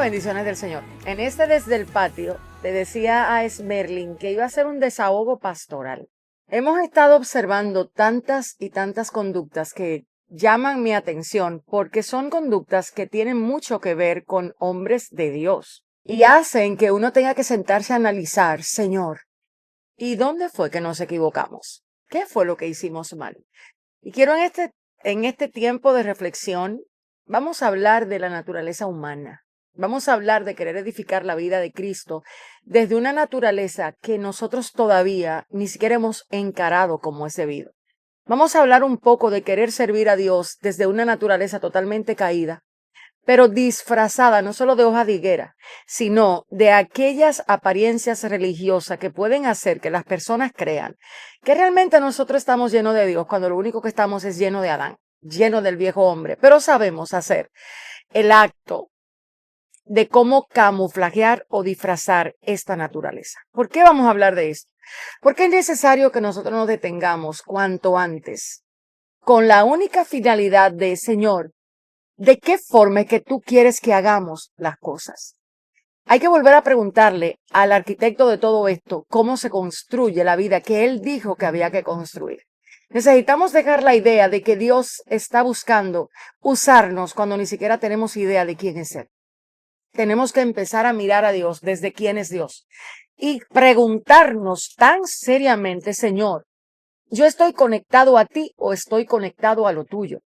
Bendiciones del Señor. En este Desde el Patio le decía a Esmerlin que iba a hacer un desahogo pastoral. Hemos estado observando tantas y tantas conductas que llaman mi atención porque son conductas que tienen mucho que ver con hombres de Dios y hacen que uno tenga que sentarse a analizar, Señor, ¿y dónde fue que nos equivocamos? ¿Qué fue lo que hicimos mal? Y quiero en este tiempo de reflexión, vamos a hablar de la naturaleza humana. Vamos a hablar de querer edificar la vida de Cristo desde una naturaleza que nosotros todavía ni siquiera hemos encarado como es debido. Vamos a hablar un poco de querer servir a Dios desde una naturaleza totalmente caída, pero disfrazada no solo de hoja de higuera, sino de aquellas apariencias religiosas que pueden hacer que las personas crean que realmente nosotros estamos llenos de Dios cuando lo único que estamos es lleno de Adán, lleno del viejo hombre, pero sabemos hacer el acto de cómo camuflajear o disfrazar esta naturaleza. ¿Por qué vamos a hablar de esto? Porque es necesario que nosotros nos detengamos cuanto antes con la única finalidad de, Señor, ¿de qué forma es que tú quieres que hagamos las cosas? Hay que volver a preguntarle al arquitecto de todo esto cómo se construye la vida que él dijo que había que construir. Necesitamos dejar la idea de que Dios está buscando usarnos cuando ni siquiera tenemos idea de quién es Él. Tenemos que empezar a mirar a Dios desde quién es Dios y preguntarnos tan seriamente, Señor, ¿yo estoy conectado a ti o estoy conectado a lo tuyo?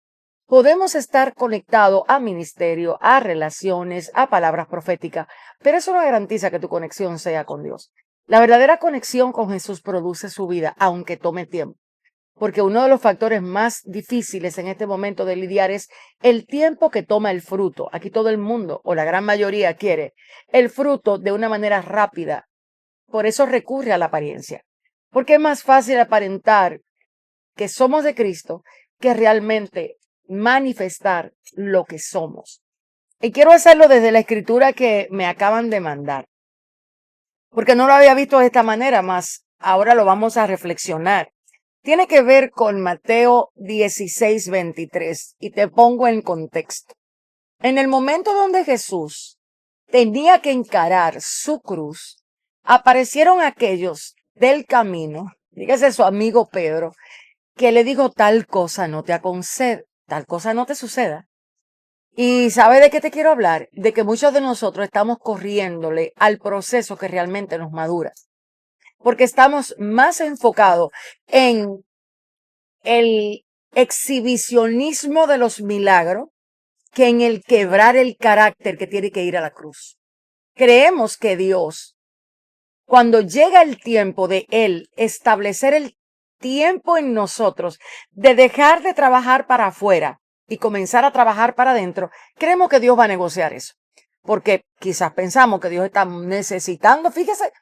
Podemos estar conectados a ministerio, a relaciones, a palabras proféticas, pero eso no garantiza que tu conexión sea con Dios. La verdadera conexión con Jesús produce su vida, aunque tome tiempo. Porque uno de los factores más difíciles en este momento de lidiar es el tiempo que toma el fruto. Aquí todo el mundo, o la gran mayoría, quiere el fruto de una manera rápida. Por eso recurre a la apariencia. Porque es más fácil aparentar que somos de Cristo que realmente manifestar lo que somos. Y quiero hacerlo desde la escritura que me acaban de mandar. Porque no lo había visto de esta manera, más ahora lo vamos a reflexionar. Tiene que ver con Mateo 16:23 y te pongo en contexto. En el momento donde Jesús tenía que encarar su cruz, aparecieron aquellos del camino, dígase su amigo Pedro, que le dijo tal cosa no te aconsejo, tal cosa no te suceda. Y ¿sabe de qué te quiero hablar? De que muchos de nosotros estamos corriéndole al proceso que realmente nos madura. Porque estamos más enfocados en el exhibicionismo de los milagros que en el quebrar el carácter que tiene que ir a la cruz. Creemos que Dios, cuando llega el tiempo de Él establecer el tiempo en nosotros de dejar de trabajar para afuera y comenzar a trabajar para adentro, creemos que Dios va a negociar eso. Porque quizás pensamos que Dios está necesitando, fíjese,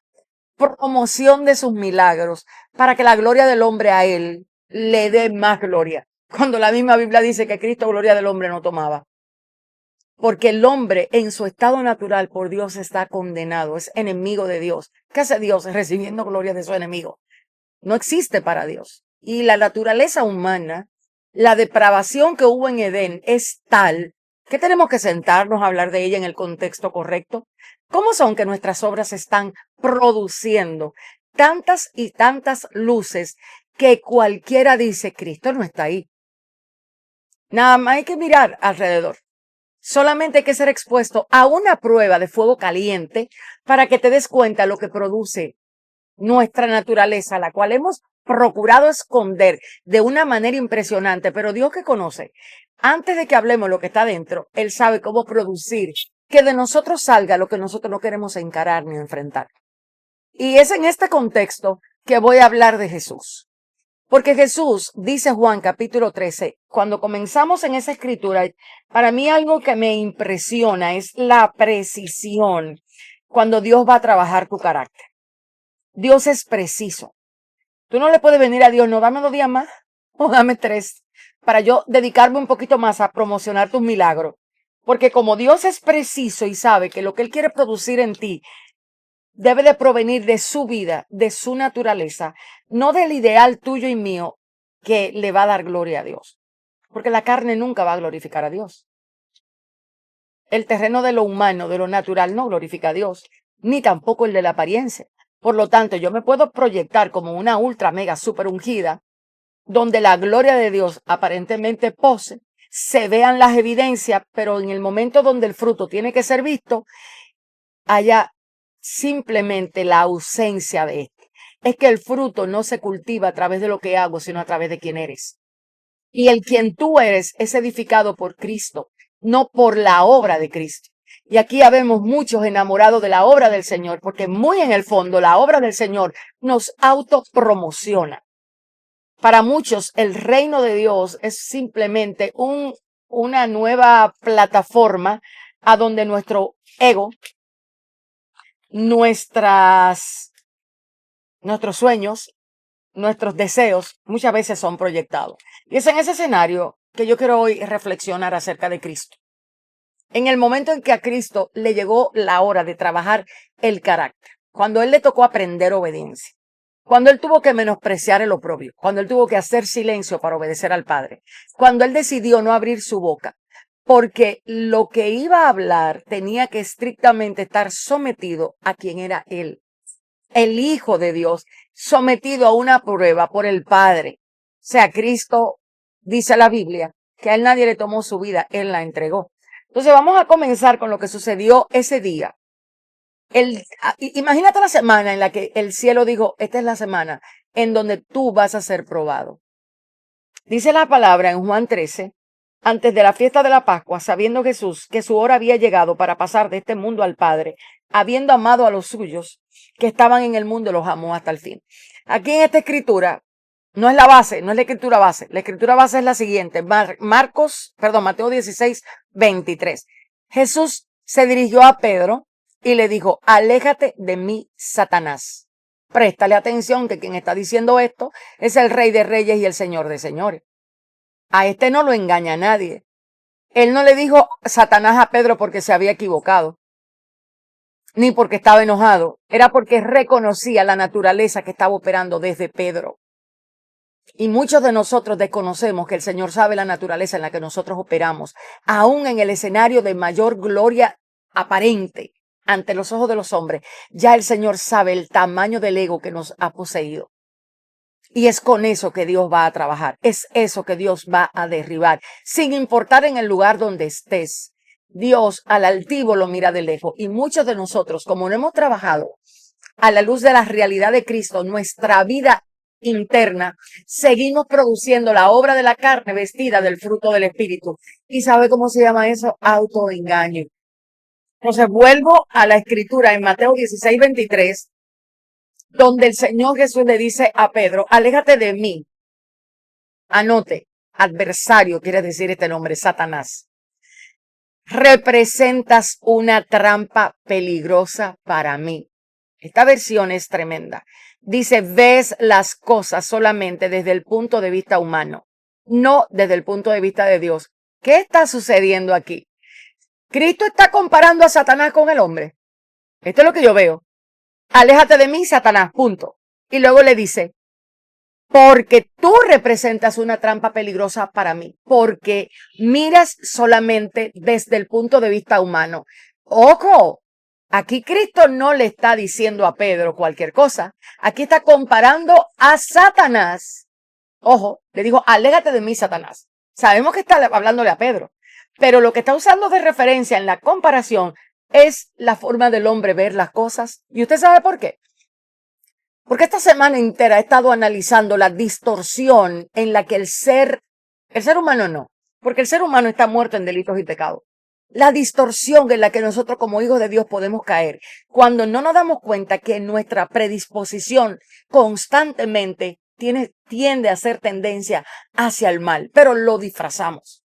promoción de sus milagros para que la gloria del hombre a Él le dé más gloria. Cuando la misma Biblia dice que Cristo gloria del hombre no tomaba. Porque el hombre en su estado natural por Dios está condenado, es enemigo de Dios. ¿Qué hace Dios recibiendo gloria de su enemigo? No existe para Dios. Y la naturaleza humana, la depravación que hubo en Edén es tal que tenemos que sentarnos a hablar de ella en el contexto correcto. ¿Cómo son que nuestras obras están produciendo tantas y tantas luces que cualquiera dice, Cristo no está ahí? Nada más hay que mirar alrededor. Solamente hay que ser expuesto a una prueba de fuego caliente para que te des cuenta lo que produce nuestra naturaleza, la cual hemos procurado esconder de una manera impresionante, pero Dios que conoce, antes de que hablemos lo que está dentro, Él sabe cómo producir que de nosotros salga lo que nosotros no queremos encarar ni enfrentar. Y es en este contexto que voy a hablar de Jesús. Porque Jesús, dice Juan capítulo 13, cuando comenzamos en esa escritura, para mí algo que me impresiona es la precisión cuando Dios va a trabajar tu carácter. Dios es preciso. Tú no le puedes venir a Dios, no, dame 2 días más o dame 3 para yo dedicarme un poquito más a promocionar tus milagros. Porque como Dios es preciso y sabe que lo que Él quiere producir en ti debe de provenir de su vida, de su naturaleza, no del ideal tuyo y mío que le va a dar gloria a Dios. Porque la carne nunca va a glorificar a Dios. El terreno de lo humano, de lo natural, no glorifica a Dios, ni tampoco el de la apariencia. Por lo tanto, yo me puedo proyectar como una ultra mega super ungida, donde la gloria de Dios aparentemente pose, se vean las evidencias, pero en el momento donde el fruto tiene que ser visto, haya simplemente la ausencia de este. Es que el fruto no se cultiva a través de lo que hago, sino a través de quién eres. Y el quien tú eres es edificado por Cristo, no por la obra de Cristo. Y aquí habemos muchos enamorados de la obra del Señor, porque muy en el fondo la obra del Señor nos autopromociona. Para muchos el reino de Dios es simplemente una nueva plataforma a donde nuestro ego, nuestros sueños, nuestros deseos muchas veces son proyectados. Y es en ese escenario que yo quiero hoy reflexionar acerca de Cristo. En el momento en que a Cristo le llegó la hora de trabajar el carácter, cuando él le tocó aprender obediencia, cuando él tuvo que menospreciar el oprobio, cuando él tuvo que hacer silencio para obedecer al Padre, cuando él decidió no abrir su boca, porque lo que iba a hablar tenía que estrictamente estar sometido a quien era él, el Hijo de Dios, sometido a una prueba por el Padre. O sea, Cristo, dice la Biblia, que a él nadie le tomó su vida, él la entregó. Entonces vamos a comenzar con lo que sucedió ese día. Imagínate la semana en la que el cielo dijo, esta es la semana en donde tú vas a ser probado. Dice la palabra en Juan 13, antes de la fiesta de la Pascua, sabiendo Jesús que su hora había llegado para pasar de este mundo al Padre, habiendo amado a los suyos que estaban en el mundo, los amó hasta el fin. Aquí en esta escritura, no es la base, no es la escritura base. La escritura base es la siguiente. Mateo 16, 23. Jesús se dirigió a Pedro y le dijo, aléjate de mí, Satanás. Préstale atención que quien está diciendo esto es el Rey de Reyes y el Señor de Señores. A este no lo engaña nadie. Él no le dijo Satanás a Pedro porque se había equivocado, ni porque estaba enojado. Era porque reconocía la naturaleza que estaba operando desde Pedro. Y muchos de nosotros desconocemos que el Señor sabe la naturaleza en la que nosotros operamos, aún en el escenario de mayor gloria aparente ante los ojos de los hombres. Ya el Señor sabe el tamaño del ego que nos ha poseído. Y es con eso que Dios va a trabajar. Es eso que Dios va a derribar. Sin importar en el lugar donde estés. Dios al altivo lo mira de lejos. Y muchos de nosotros, como no hemos trabajado a la luz de la realidad de Cristo, nuestra vida interna, seguimos produciendo la obra de la carne vestida del fruto del Espíritu. ¿Y sabe cómo se llama eso? Autoengaño. Entonces vuelvo a la escritura en Mateo 16, 23, donde el Señor Jesús le dice a Pedro, aléjate de mí. Anote, adversario quiere decir este nombre, Satanás. Representas una trampa peligrosa para mí. Esta versión es tremenda. Dice, ves las cosas solamente desde el punto de vista humano, no desde el punto de vista de Dios. ¿Qué está sucediendo aquí? Cristo está comparando a Satanás con el hombre. Esto es lo que yo veo. Aléjate de mí, Satanás, punto. Y luego le dice, porque tú representas una trampa peligrosa para mí, porque miras solamente desde el punto de vista humano. Ojo, aquí Cristo no le está diciendo a Pedro cualquier cosa. Aquí está comparando a Satanás. Ojo, le dijo, aléjate de mí, Satanás. Sabemos que está hablándole a Pedro, pero lo que está usando de referencia en la comparación es la forma del hombre ver las cosas. ¿Y usted sabe por qué? Porque esta semana entera he estado analizando la distorsión en la que el ser humano no, porque el ser humano está muerto en delitos y pecados. La distorsión en la que nosotros como hijos de Dios podemos caer cuando no nos damos cuenta que nuestra predisposición constantemente tiende a ser tendencia hacia el mal, pero lo disfrazamos.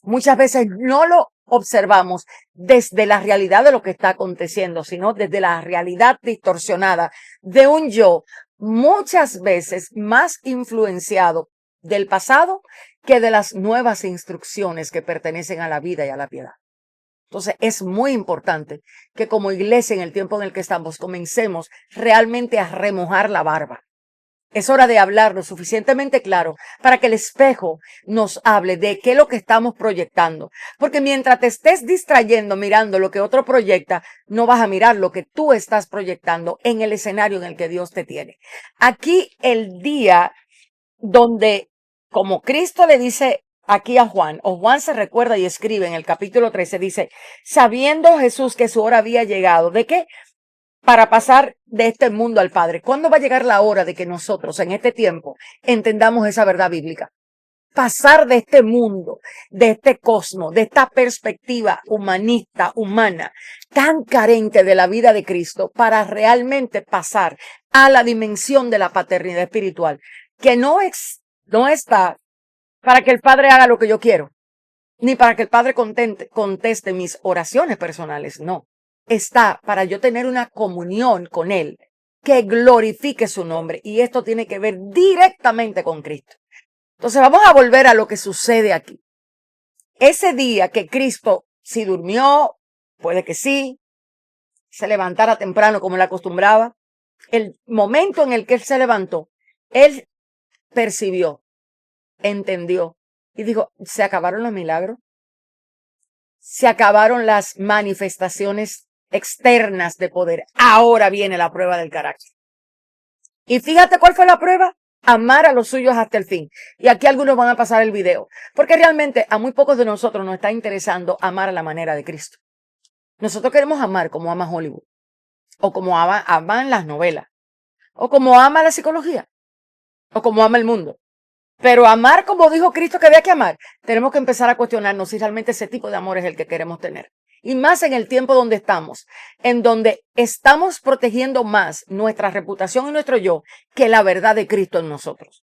Muchas veces no lo observamos desde la realidad de lo que está aconteciendo, sino desde la realidad distorsionada de un yo muchas veces más influenciado del pasado que de las nuevas instrucciones que pertenecen a la vida y a la piedad. Entonces es muy importante que como iglesia en el tiempo en el que estamos comencemos realmente a remojar la barba. Es hora de hablar lo suficientemente claro para que el espejo nos hable de qué es lo que estamos proyectando. Porque mientras te estés distrayendo mirando lo que otro proyecta, no vas a mirar lo que tú estás proyectando en el escenario en el que Dios te tiene. Aquí el día donde, como Cristo le dice aquí a Juan, o Juan se recuerda y escribe en el capítulo 13, dice, sabiendo Jesús que su hora había llegado, ¿de qué? Para pasar de este mundo al Padre. ¿Cuándo va a llegar la hora de que nosotros en este tiempo entendamos esa verdad bíblica? Pasar de este mundo, de este cosmos, de esta perspectiva humanista, humana, tan carente de la vida de Cristo, para realmente pasar a la dimensión de la paternidad espiritual, que no está para que el Padre haga lo que yo quiero, ni para que el Padre conteste mis oraciones personales, no. Está para yo tener una comunión con Él que glorifique su nombre. Y esto tiene que ver directamente con Cristo. Entonces vamos a volver a lo que sucede aquí. Ese día que Cristo, si durmió, puede que sí, se levantara temprano como él acostumbraba, el momento en el que él se levantó, él percibió, entendió y dijo, se acabaron los milagros, se acabaron las manifestaciones externas de poder. Ahora viene la prueba del carácter. Y fíjate cuál fue la prueba. Amar a los suyos hasta el fin. Y aquí algunos van a pasar el video. Porque realmente a muy pocos de nosotros nos está interesando amar a la manera de Cristo. Nosotros queremos amar como ama Hollywood. O como aman las novelas. O como ama la psicología. O como ama el mundo. Pero amar como dijo Cristo que había que amar, tenemos que empezar a cuestionarnos si realmente ese tipo de amor es el que queremos tener. Y más en el tiempo donde estamos, en donde estamos protegiendo más nuestra reputación y nuestro yo que la verdad de Cristo en nosotros.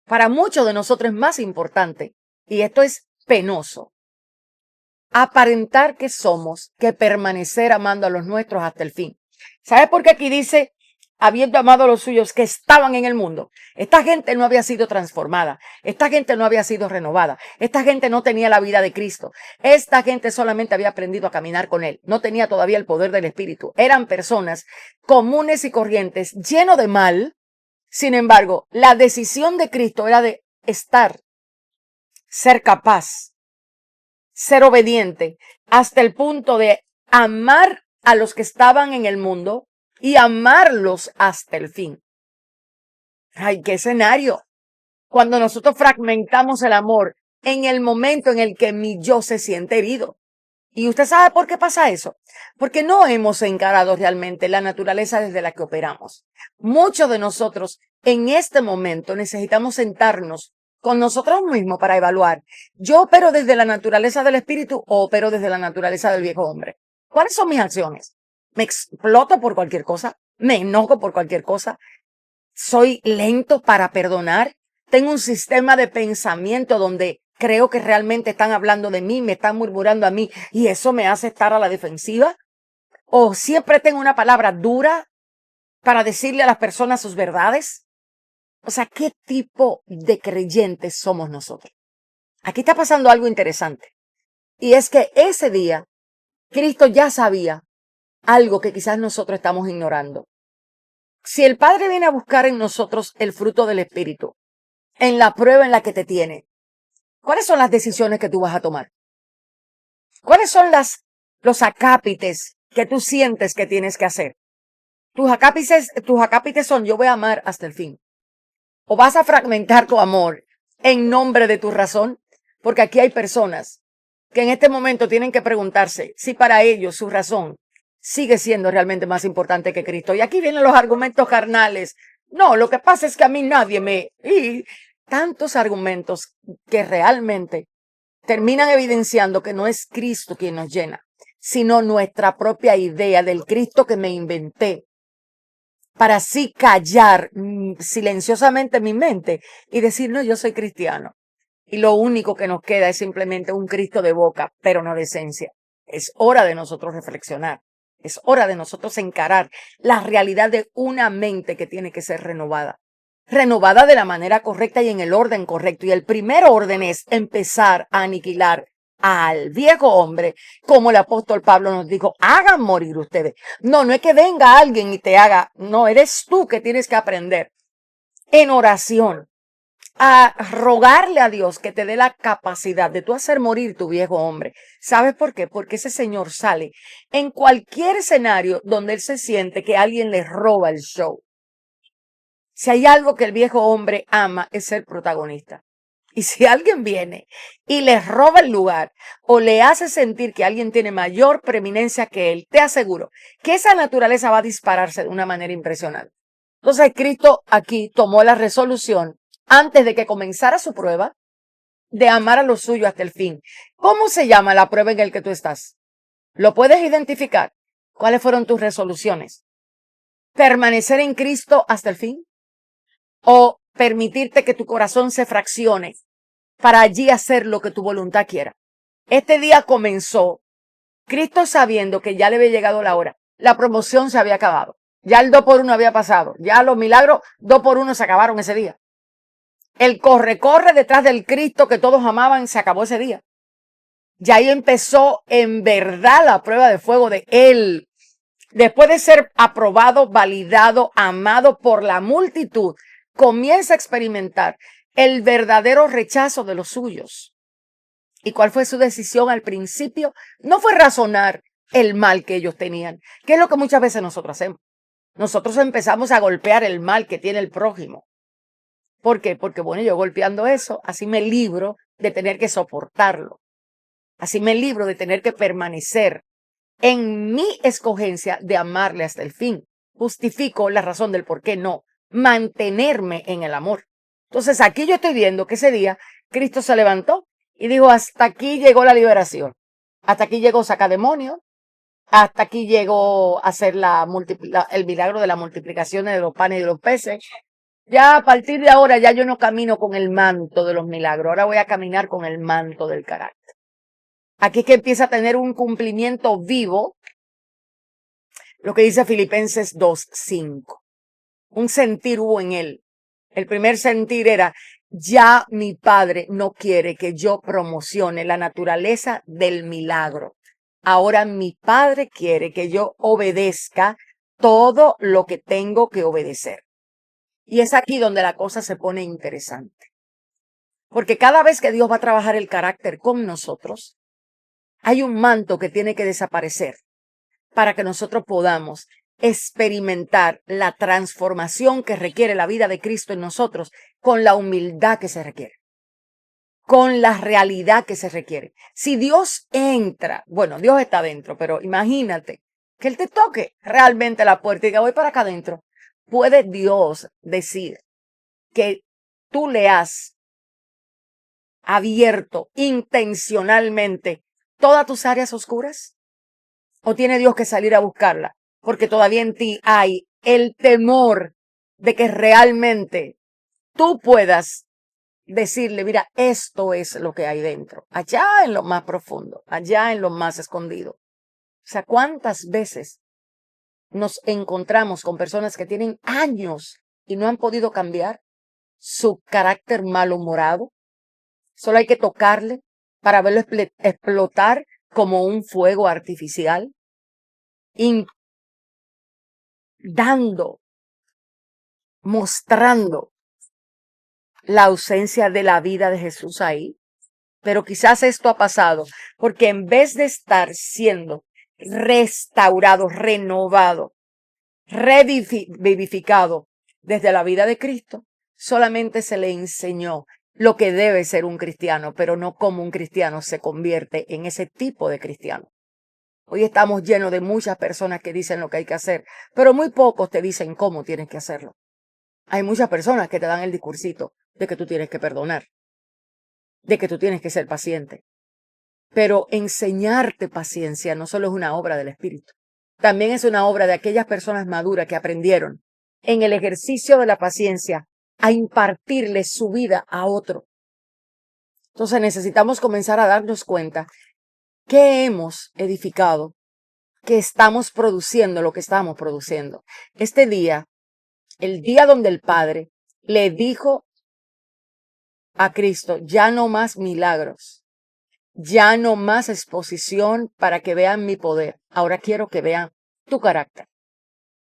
Para muchos de nosotros es más importante, y esto es penoso, aparentar que somos que permanecer amando a los nuestros hasta el fin. ¿Sabes por qué aquí dice habiendo amado a los suyos que estaban en el mundo? Esta gente no había sido transformada. Esta gente no había sido renovada. Esta gente no tenía la vida de Cristo. Esta gente solamente había aprendido a caminar con Él. No tenía todavía el poder del Espíritu. Eran personas comunes y corrientes, llenos de mal. Sin embargo, la decisión de Cristo era de ser capaz, ser obediente, hasta el punto de amar a los que estaban en el mundo y amarlos hasta el fin. ¡Ay, qué escenario! Cuando nosotros fragmentamos el amor en el momento en el que mi yo se siente herido. ¿Y usted sabe por qué pasa eso? Porque no hemos encarado realmente la naturaleza desde la que operamos. Muchos de nosotros en este momento necesitamos sentarnos con nosotros mismos para evaluar. ¿Yo opero desde la naturaleza del espíritu o opero desde la naturaleza del viejo hombre? ¿Cuáles son mis acciones? ¿Me exploto por cualquier cosa? ¿Me enojo por cualquier cosa? ¿Soy lento para perdonar? ¿Tengo un sistema de pensamiento donde creo que realmente están hablando de mí, me están murmurando a mí y eso me hace estar a la defensiva? ¿O siempre tengo una palabra dura para decirle a las personas sus verdades? O sea, ¿qué tipo de creyentes somos nosotros? Aquí está pasando algo interesante. Y es que ese día, Cristo ya sabía algo que quizás nosotros estamos ignorando. Si el Padre viene a buscar en nosotros el fruto del Espíritu, en la prueba en la que te tiene, ¿cuáles son las decisiones que tú vas a tomar? ¿Cuáles son los acápites que tú sientes que tienes que hacer? Tus acápites son, yo voy a amar hasta el fin. O vas a fragmentar tu amor en nombre de tu razón, porque aquí hay personas que en este momento tienen que preguntarse si para ellos su razón sigue siendo realmente más importante que Cristo. Y aquí vienen los argumentos carnales. No, lo que pasa es que a mí y tantos argumentos que realmente terminan evidenciando que no es Cristo quien nos llena, sino nuestra propia idea del Cristo que me inventé, para así callar silenciosamente mi mente y decir, no, yo soy cristiano. Y lo único que nos queda es simplemente un Cristo de boca, pero no de esencia. Es hora de nosotros reflexionar. Es hora de nosotros encarar la realidad de una mente que tiene que ser renovada. Renovada de la manera correcta y en el orden correcto. Y el primer orden es empezar a aniquilar al viejo hombre, como el apóstol Pablo nos dijo, hagan morir ustedes. No, no es que venga alguien y te haga, no, eres tú que tienes que aprender en oración, a rogarle a Dios que te dé la capacidad de tú hacer morir tu viejo hombre. ¿Sabes por qué? Porque ese señor sale en cualquier escenario donde él se siente que alguien le roba el show. Si hay algo que el viejo hombre ama es ser protagonista. Y si alguien viene y le roba el lugar o le hace sentir que alguien tiene mayor preeminencia que él, te aseguro que esa naturaleza va a dispararse de una manera impresionante. Entonces Cristo aquí tomó la resolución antes de que comenzara su prueba de amar a los suyos hasta el fin. ¿Cómo se llama la prueba en la que tú estás? ¿Lo puedes identificar? ¿Cuáles fueron tus resoluciones? ¿Permanecer en Cristo hasta el fin? ¿O permitirte que tu corazón se fraccione para allí hacer lo que tu voluntad quiera? Este día comenzó Cristo sabiendo que ya le había llegado la hora. La promoción se había acabado. Ya el 2x1 había pasado. Ya los milagros 2x1 se acabaron ese día. El corre detrás del Cristo que todos amaban se acabó ese día. Ya ahí empezó en verdad la prueba de fuego de él. Después de ser aprobado, validado, amado por la multitud, comienza a experimentar el verdadero rechazo de los suyos. ¿Y cuál fue su decisión al principio? No fue razonar el mal que ellos tenían, que es lo que muchas veces nosotros hacemos. Nosotros empezamos a golpear el mal que tiene el prójimo. ¿Por qué? Porque bueno, yo golpeando eso, así me libro de tener que soportarlo. Así me libro de tener que permanecer en mi escogencia de amarle hasta el fin. Justifico la razón del por qué no mantenerme en el amor. Entonces aquí yo estoy viendo que ese día Cristo se levantó y dijo, hasta aquí llegó la liberación. Hasta aquí llegó sacar demonios. Hasta aquí llegó a hacer el milagro de la multiplicación de los panes y de los peces. Ya a partir de ahora ya yo no camino con el manto de los milagros. Ahora voy a caminar con el manto del carácter. Aquí es que empieza a tener un cumplimiento vivo, lo que dice Filipenses 2:5. Un sentir hubo en él. El primer sentir era, ya mi Padre no quiere que yo promocione la naturaleza del milagro. Ahora mi Padre quiere que yo obedezca todo lo que tengo que obedecer. Y es aquí donde la cosa se pone interesante. Porque cada vez que Dios va a trabajar el carácter con nosotros, hay un manto que tiene que desaparecer para que nosotros podamos experimentar la transformación que requiere la vida de Cristo en nosotros con la humildad que se requiere, con la realidad que se requiere. Si Dios entra, bueno, Dios está dentro, pero imagínate que Él te toque realmente la puerta y diga, voy para acá adentro. ¿Puede Dios decir que tú le has abierto intencionalmente todas tus áreas oscuras? ¿O tiene Dios que salir a buscarla? Porque todavía en ti hay el temor de que realmente tú puedas decirle, mira, esto es lo que hay dentro, allá en lo más profundo, allá en lo más escondido. O sea, ¿cuántas veces nos encontramos con personas que tienen años y no han podido cambiar su carácter malhumorado? Solo hay que tocarle para verlo explotar como un fuego artificial, mostrando la ausencia de la vida de Jesús ahí. Pero quizás esto ha pasado porque en vez de estar siendo restaurado, renovado, revivificado desde la vida de Cristo, solamente se le enseñó lo que debe ser un cristiano, pero no cómo un cristiano se convierte en ese tipo de cristiano. Hoy estamos llenos de muchas personas que dicen lo que hay que hacer, pero muy pocos te dicen cómo tienes que hacerlo. Hay muchas personas que te dan el discursito de que tú tienes que perdonar, de que tú tienes que ser paciente. Pero enseñarte paciencia no solo es una obra del Espíritu, también es una obra de aquellas personas maduras que aprendieron en el ejercicio de la paciencia a impartirle su vida a otro. Entonces necesitamos comenzar a darnos cuenta que hemos edificado, que estamos produciendo lo que estamos produciendo. Este día, el día donde el Padre le dijo a Cristo, ya no más milagros, ya no más exposición para que vean mi poder. Ahora quiero que vean tu carácter,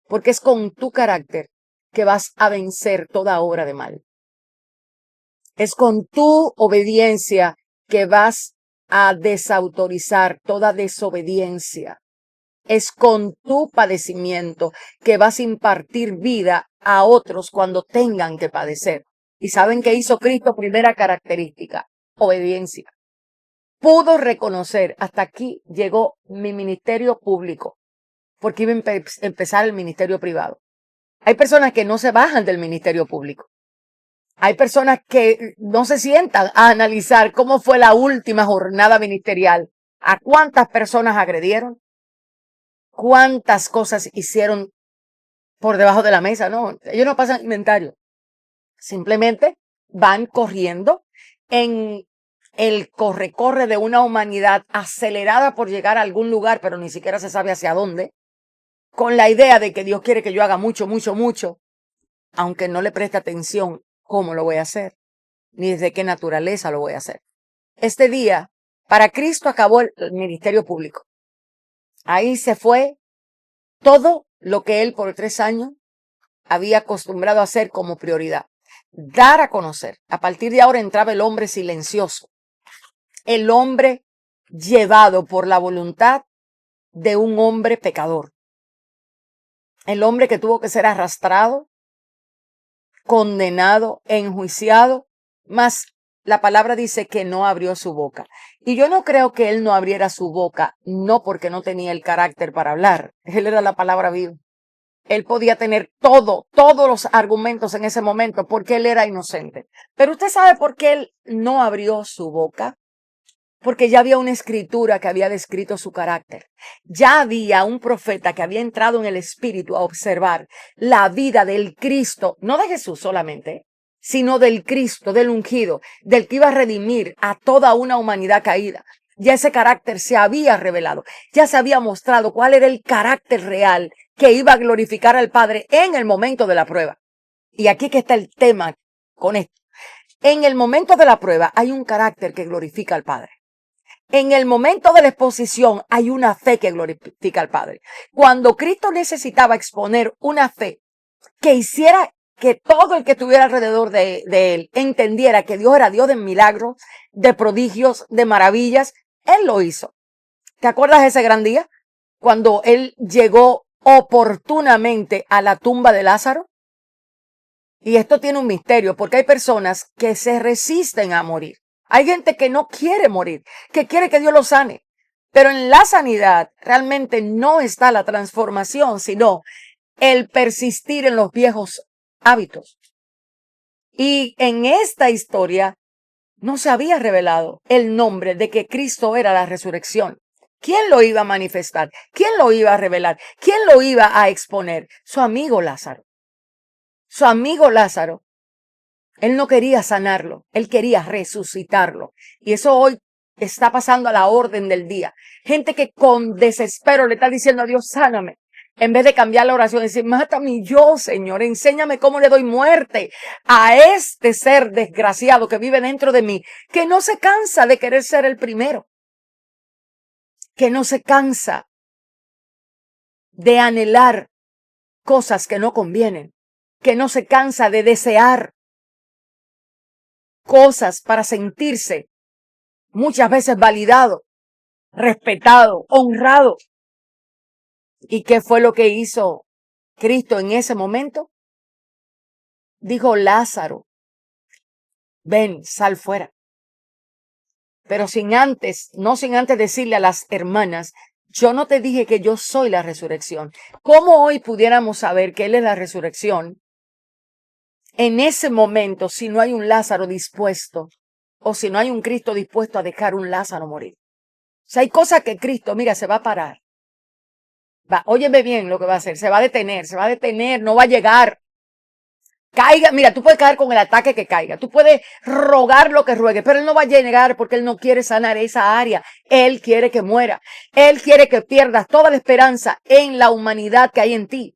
porque es con tu carácter que vas a vencer toda obra de mal. Es con tu obediencia que vas a desautorizar toda desobediencia. Es con tu padecimiento que vas a impartir vida a otros cuando tengan que padecer. ¿Y saben qué hizo Cristo? Primera característica, obediencia. Pudo reconocer, hasta aquí llegó mi ministerio público, porque iba a empezar el ministerio privado. Hay personas que no se bajan del ministerio público. Hay personas que no se sientan a analizar cómo fue la última jornada ministerial, a cuántas personas agredieron, cuántas cosas hicieron por debajo de la mesa. No, ellos no pasan inventario. Simplemente van corriendo en el corre-corre de una humanidad acelerada por llegar a algún lugar, pero ni siquiera se sabe hacia dónde, con la idea de que Dios quiere que yo haga mucho, mucho, mucho, aunque no le preste atención cómo lo voy a hacer, ni desde qué naturaleza lo voy a hacer. Este día, para Cristo acabó el ministerio público. Ahí se fue todo lo que él por 3 años había acostumbrado a hacer como prioridad. Dar a conocer. A partir de ahora entraba el hombre silencioso. El hombre llevado por la voluntad de un hombre pecador. El hombre que tuvo que ser arrastrado, condenado, enjuiciado, mas la palabra dice que no abrió su boca. Y yo no creo que él no abriera su boca, no porque no tenía el carácter para hablar. Él era la palabra viva. Él podía tener todos los argumentos en ese momento porque él era inocente. Pero usted sabe por qué él no abrió su boca. Porque ya había una escritura que había descrito su carácter. Ya había un profeta que había entrado en el espíritu a observar la vida del Cristo, no de Jesús solamente, sino del Cristo, del ungido, del que iba a redimir a toda una humanidad caída. Ya ese carácter se había revelado, ya se había mostrado cuál era el carácter real que iba a glorificar al Padre en el momento de la prueba. Y aquí que está el tema con esto. En el momento de la prueba hay un carácter que glorifica al Padre. En el momento de la exposición hay una fe que glorifica al Padre. Cuando Cristo necesitaba exponer una fe que hiciera que todo el que estuviera alrededor de él entendiera que Dios era Dios de milagros, de prodigios, de maravillas, él lo hizo. ¿Te acuerdas de ese gran día? Cuando él llegó oportunamente a la tumba de Lázaro. Y esto tiene un misterio porque hay personas que se resisten a morir. Hay gente que no quiere morir, que quiere que Dios lo sane. Pero en la sanidad realmente no está la transformación, sino el persistir en los viejos hábitos. Y en esta historia no se había revelado el nombre de que Cristo era la resurrección. ¿Quién lo iba a manifestar? ¿Quién lo iba a revelar? ¿Quién lo iba a exponer? Su amigo Lázaro. Su amigo Lázaro. Él no quería sanarlo, él quería resucitarlo. Y eso hoy está pasando a la orden del día. Gente que con desespero le está diciendo a Dios, sáname. En vez de cambiar la oración y decir, mátame yo, Señor, enséñame cómo le doy muerte a este ser desgraciado que vive dentro de mí, que no se cansa de querer ser el primero, que no se cansa de anhelar cosas que no convienen, que no se cansa de desear cosas para sentirse muchas veces validado, respetado, honrado. ¿Y qué fue lo que hizo Cristo en ese momento? Dijo, Lázaro, ven, sal fuera. Pero sin antes decirle a las hermanas, yo no te dije que yo soy la resurrección. ¿Cómo hoy pudiéramos saber que Él es la resurrección? En ese momento, si no hay un Lázaro dispuesto, o si no hay un Cristo dispuesto a dejar un Lázaro morir. O sea, hay cosas que Cristo, mira, se va a parar. Óyeme bien lo que va a hacer. Se va a detener, no va a llegar. Caiga, mira, tú puedes caer con el ataque que caiga. Tú puedes rogar lo que ruegue, pero Él no va a llegar porque Él no quiere sanar esa área. Él quiere que muera. Él quiere que pierdas toda la esperanza en la humanidad que hay en ti.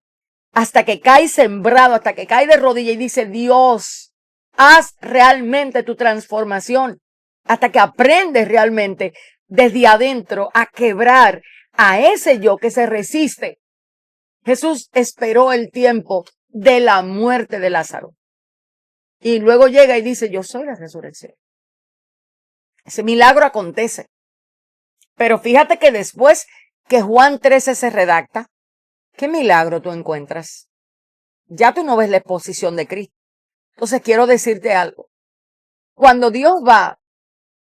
Hasta que caes sembrado, hasta que caes de rodillas y dice, Dios, haz realmente tu transformación. Hasta que aprendes realmente desde adentro a quebrar a ese yo que se resiste. Jesús esperó el tiempo de la muerte de Lázaro. Y luego llega y dice, yo soy la resurrección. Ese milagro acontece. Pero fíjate que después que Juan 13 se redacta, ¿qué milagro tú encuentras? Ya tú no ves la exposición de Cristo. Entonces quiero decirte algo. Cuando Dios va,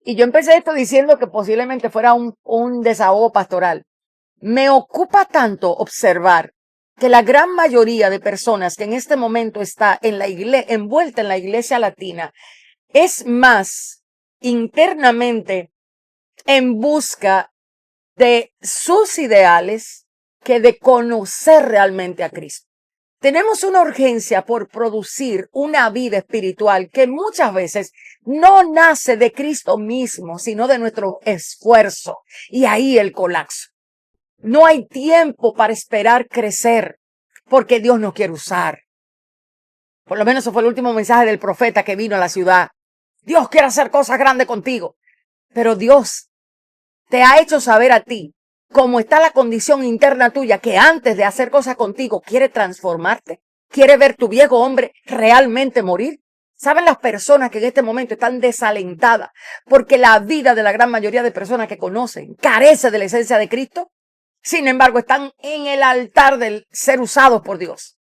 y yo empecé esto diciendo que posiblemente fuera un desahogo pastoral, me ocupa tanto observar que la gran mayoría de personas que en este momento está en la iglesia, envuelta en la iglesia latina, es más internamente en busca de sus ideales que de conocer realmente a Cristo. Tenemos una urgencia por producir una vida espiritual que muchas veces no nace de Cristo mismo, sino de nuestro esfuerzo. Y ahí el colapso. No hay tiempo para esperar crecer, porque Dios nos quiere usar. Por lo menos eso fue el último mensaje del profeta que vino a la ciudad. Dios quiere hacer cosas grandes contigo. Pero Dios te ha hecho saber a ti cómo está la condición interna tuya, que antes de hacer cosas contigo quiere transformarte, quiere ver tu viejo hombre realmente morir. ¿Saben las personas que en este momento están desalentadas porque la vida de la gran mayoría de personas que conocen carece de la esencia de Cristo? Sin embargo, están en el altar del ser usados por Dios.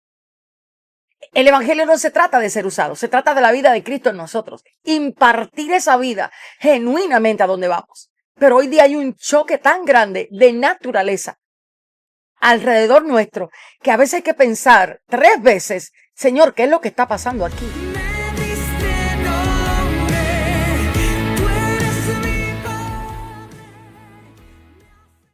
El evangelio no se trata de ser usados, se trata de la vida de Cristo en nosotros. Impartir esa vida genuinamente a donde vamos. Pero hoy día hay un choque tan grande de naturaleza alrededor nuestro que a veces hay que pensar 3 veces, Señor, ¿qué es lo que está pasando aquí?